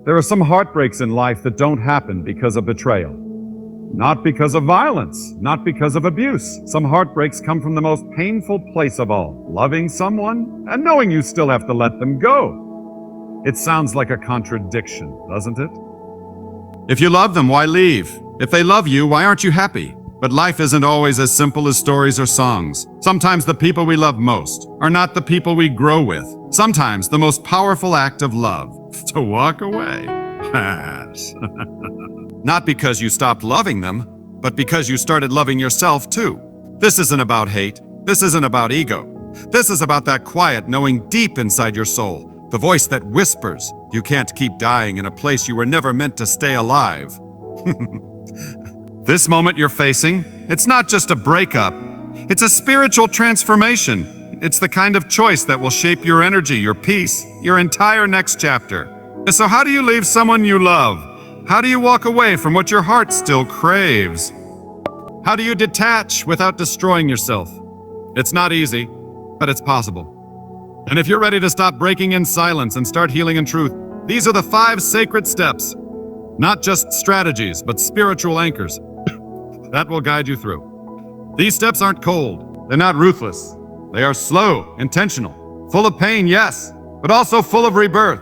There are some heartbreaks in life that don't happen because of betrayal. Not because of violence, not because of abuse. Some heartbreaks come from the most painful place of all, loving someone and knowing you still have to let them go. It sounds like a contradiction, doesn't it? If you love them, why leave? If they love you, why aren't you happy? But life isn't always as simple as stories or songs. Sometimes the people we love most are not the people we grow with. Sometimes the most powerful act of love, to walk away. Not because you stopped loving them, but because you started loving yourself too. This isn't about hate. This isn't about ego. This is about that quiet knowing deep inside your soul, the voice that whispers, you can't keep dying in a place you were never meant to stay alive. This moment you're facing, it's not just a breakup. It's a spiritual transformation. It's the kind of choice that will shape your energy, your peace, your entire next chapter. So how do you leave someone you love? How do you walk away from what your heart still craves? How do you detach without destroying yourself? It's not easy, but it's possible. And if you're ready to stop breaking in silence and start healing in truth, these are the 5 sacred steps. Not just strategies, but spiritual anchors that will guide you through. These steps aren't cold. They're not ruthless. They are slow, intentional, full of pain, yes, but also full of rebirth.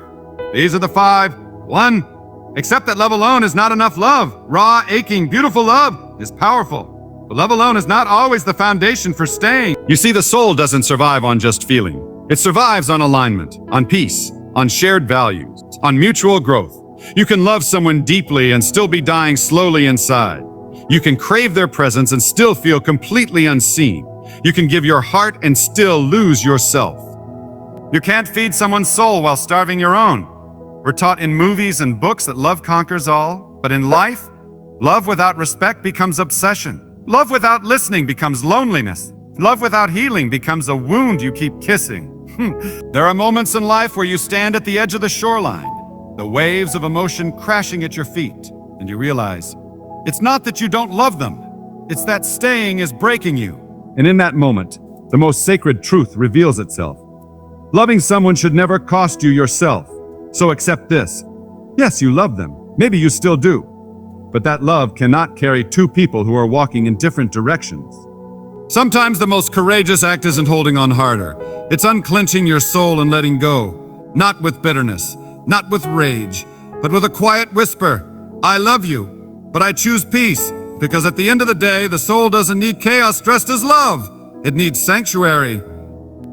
These are the 5. 1. Accept that love alone is not enough love. Raw, aching, beautiful love is powerful. But love alone is not always the foundation for staying. You see, the soul doesn't survive on just feeling. It survives on alignment, on peace, on shared values, on mutual growth. You can love someone deeply and still be dying slowly inside. You can crave their presence and still feel completely unseen. You can give your heart and still lose yourself. You can't feed someone's soul while starving your own. We're taught in movies and books that love conquers all, but in life, love without respect becomes obsession. Love without listening becomes loneliness. Love without healing becomes a wound you keep kissing. There are moments in life where you stand at the edge of the shoreline, the waves of emotion crashing at your feet, and you realize it's not that you don't love them, it's that staying is breaking you. And in that moment, the most sacred truth reveals itself. Loving someone should never cost you yourself. So accept this. Yes, you love them. Maybe you still do. But that love cannot carry 2 people who are walking in different directions. Sometimes the most courageous act isn't holding on harder. It's unclenching your soul and letting go. Not with bitterness, not with rage, but with a quiet whisper. I love you, but I choose peace, because at the end of the day, the soul doesn't need chaos dressed as love. It needs sanctuary.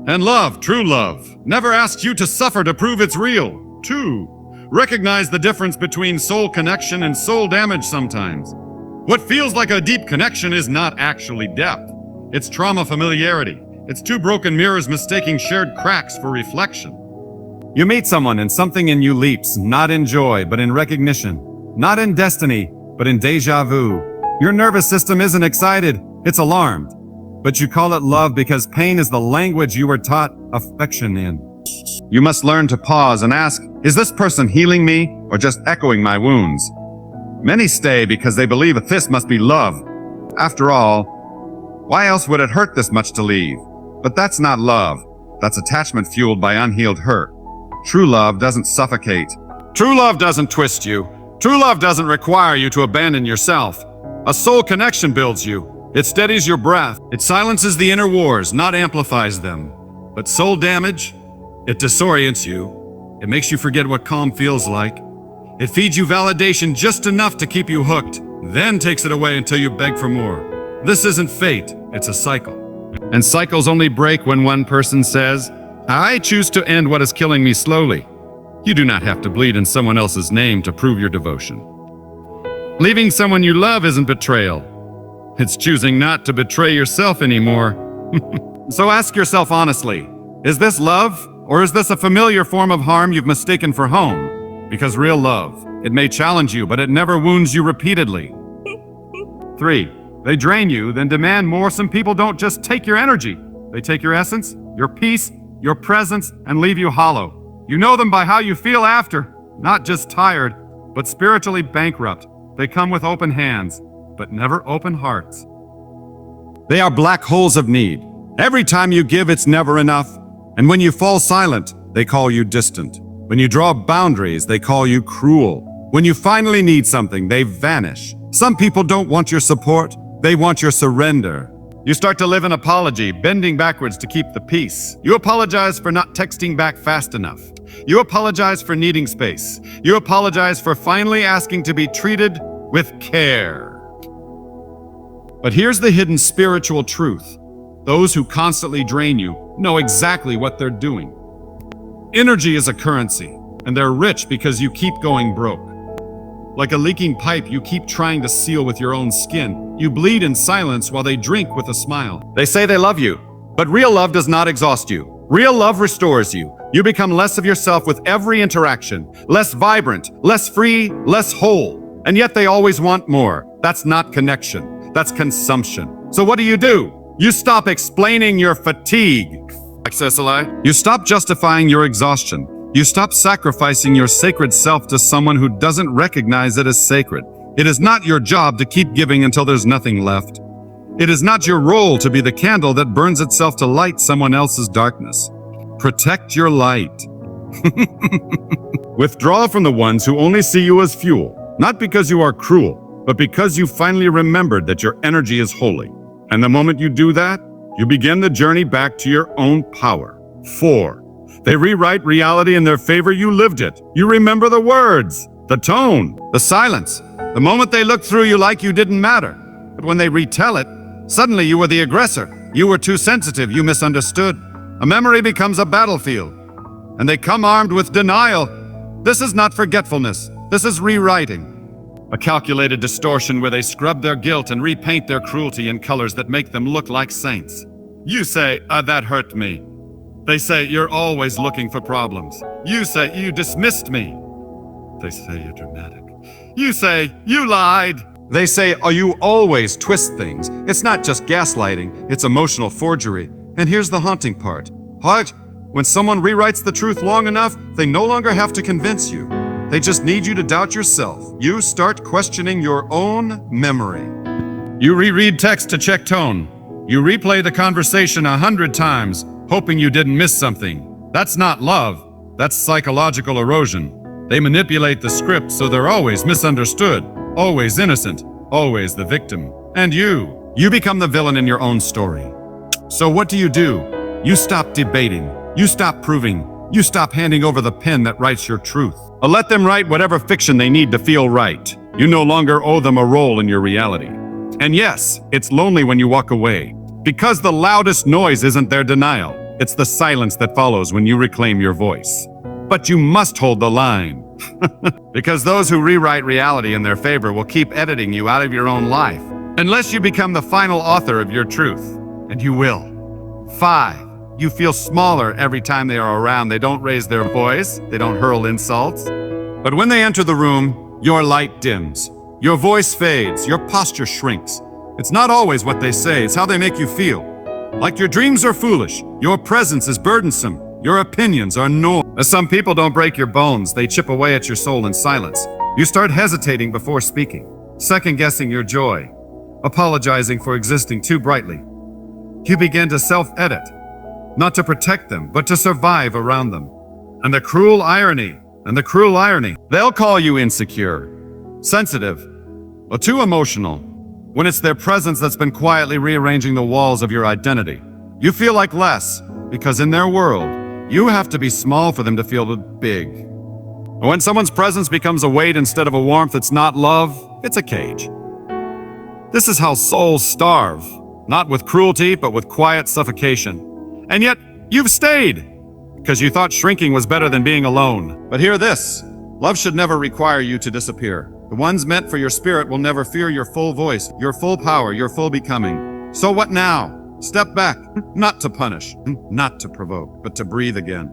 And love, true love, never asks you to suffer to prove it's real. 2. Recognize the difference between soul connection and soul damage sometimes. What feels like a deep connection is not actually depth. It's trauma familiarity. It's 2 broken mirrors mistaking shared cracks for reflection. You meet someone and something in you leaps, not in joy, but in recognition. Not in destiny, but in deja vu. Your nervous system isn't excited, it's alarmed. But you call it love because pain is the language you were taught affection in. You must learn to pause and ask, is this person healing me or just echoing my wounds? Many stay because they believe this must be love. After all, why else would it hurt this much to leave? But that's not love. That's attachment fueled by unhealed hurt. True love doesn't suffocate. True love doesn't twist you. True love doesn't require you to abandon yourself. A soul connection builds you. It steadies your breath. It silences the inner wars, not amplifies them. But soul damage, it disorients you. It makes you forget what calm feels like. It feeds you validation just enough to keep you hooked, then takes it away until you beg for more. This isn't fate, it's a cycle. And cycles only break when one person says, I choose to end what is killing me slowly. You do not have to bleed in someone else's name to prove your devotion. Leaving someone you love isn't betrayal. It's choosing not to betray yourself anymore. So ask yourself honestly, is this love, or is this a familiar form of harm you've mistaken for home? Because real love, it may challenge you, but it never wounds you repeatedly. 3. They drain you, then demand more. Some people don't just take your energy. They take your essence, your peace, your presence, and leave you hollow. You know them by how you feel after, not just tired, but spiritually bankrupt. They come with open hands, but never open hearts. They are black holes of need. Every time you give, it's never enough. And when you fall silent, they call you distant. When you draw boundaries, they call you cruel. When you finally need something, they vanish. Some people don't want your support, they want your surrender. You start to live in apology, bending backwards to keep the peace. You apologize for not texting back fast enough. You apologize for needing space. You apologize for finally asking to be treated with care. But here's the hidden spiritual truth. Those who constantly drain you know exactly what they're doing. Energy is a currency, and they're rich because you keep going broke. Like a leaking pipe you keep trying to seal with your own skin. You bleed in silence while they drink with a smile. They say they love you, but real love does not exhaust you. Real love restores you. You become less of yourself with every interaction, less vibrant, less free, less whole. And yet they always want more. That's not connection. That's consumption. So what do? You stop explaining your fatigue. You stop justifying your exhaustion. You stop sacrificing your sacred self to someone who doesn't recognize it as sacred. It is not your job to keep giving until there's nothing left. It is not your role to be the candle that burns itself to light someone else's darkness. Protect your light. Withdraw from the ones who only see you as fuel, not because you are cruel, but because you finally remembered that your energy is holy. And the moment you do that, you begin the journey back to your own power. 4. They rewrite reality in their favor. You lived it. You remember the words, the tone, the silence. The moment they looked through you like you didn't matter. But when they retell it, suddenly you were the aggressor. You were too sensitive. You misunderstood. A memory becomes a battlefield. And they come armed with denial. This is not forgetfulness. This is rewriting. A calculated distortion where they scrub their guilt and repaint their cruelty in colors that make them look like saints. You say, that hurt me. They say, you're always looking for problems. You say, you dismissed me. They say, you're dramatic. You say, you lied. They say, oh, you always twist things. It's not just gaslighting, it's emotional forgery. And here's the haunting part. When someone rewrites the truth long enough, they no longer have to convince you. They just need you to doubt yourself. You start questioning your own memory. You reread text to check tone. You replay the conversation 100 times, hoping you didn't miss something. That's not love. That's psychological erosion. They manipulate the script so they're always misunderstood, always innocent, always the victim. And you become the villain in your own story. So what do? You stop debating. You stop proving. You stop handing over the pen that writes your truth. Or let them write whatever fiction they need to feel right. You no longer owe them a role in your reality. And yes, it's lonely when you walk away. Because the loudest noise isn't their denial. It's the silence that follows when you reclaim your voice. But you must hold the line. Because those who rewrite reality in their favor will keep editing you out of your own life. Unless you become the final author of your truth. And you will. 5. You feel smaller every time they are around. They don't raise their voice. They don't hurl insults. But when they enter the room, your light dims. Your voice fades. Your posture shrinks. It's not always what they say, it's how they make you feel. Like your dreams are foolish, your presence is burdensome, your opinions are noise. As some people don't break your bones, they chip away at your soul in silence. You start hesitating before speaking, second-guessing your joy, apologizing for existing too brightly. You begin to self-edit, not to protect them, but to survive around them. And the cruel irony, they'll call you insecure, sensitive, or too emotional. When it's their presence that's been quietly rearranging the walls of your identity. You feel like less, because in their world, you have to be small for them to feel big. When someone's presence becomes a weight instead of a warmth, it's not love, it's a cage. This is how souls starve, not with cruelty, but with quiet suffocation. And yet, you've stayed, because you thought shrinking was better than being alone. But hear this, love should never require you to disappear. The ones meant for your spirit will never fear your full voice, your full power, your full becoming. So what now? Step back, not to punish, not to provoke, but to breathe again.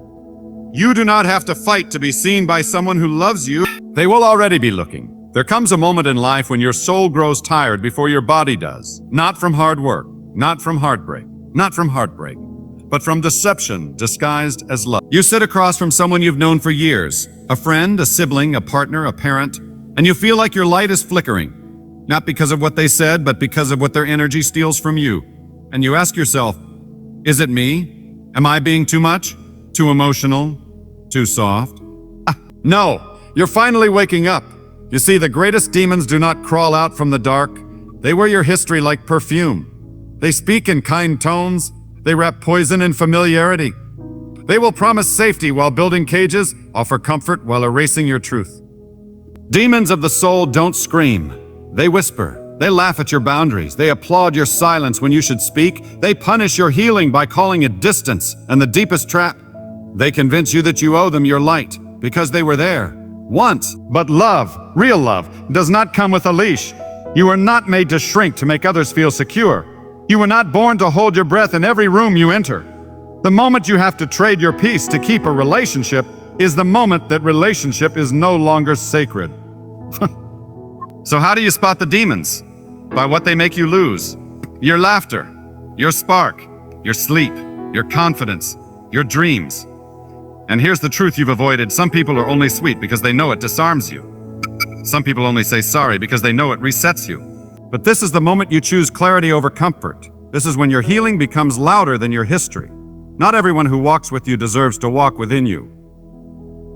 You do not have to fight to be seen by someone who loves you. They will already be looking. There comes a moment in life when your soul grows tired before your body does. Not from hard work, not from heartbreak, but from deception disguised as love. You sit across from someone you've known for years, a friend, a sibling, a partner, a parent, and you feel like your light is flickering, not because of what they said, but because of what their energy steals from you. And you ask yourself, is it me? Am I being too much? Too emotional? Too soft? No, you're finally waking up. You see, the greatest demons do not crawl out from the dark. They wear your history like perfume. They speak in kind tones. They wrap poison in familiarity. They will promise safety while building cages, offer comfort while erasing your truth. Demons of the soul don't scream. They whisper. They laugh at your boundaries. They applaud your silence when you should speak. They punish your healing by calling it distance and the deepest trap. They convince you that you owe them your light because they were there once. But love, real love, does not come with a leash. You are not made to shrink to make others feel secure. You were not born to hold your breath in every room you enter. The moment you have to trade your peace to keep a relationship is the moment that relationship is no longer sacred. So how do you spot the demons? By what they make you lose. Your laughter, your spark, your sleep, your confidence, your dreams. And here's the truth you've avoided. Some people are only sweet because they know it disarms you. Some people only say sorry because they know it resets you. But this is the moment you choose clarity over comfort. This is when your healing becomes louder than your history. Not everyone who walks with you deserves to walk within you.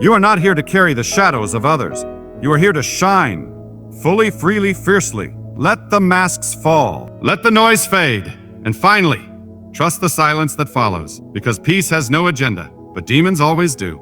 You are not here to carry the shadows of others. You are here to shine, fully, freely, fiercely. Let the masks fall. Let the noise fade. And finally, trust the silence that follows, because peace has no agenda, but demons always do.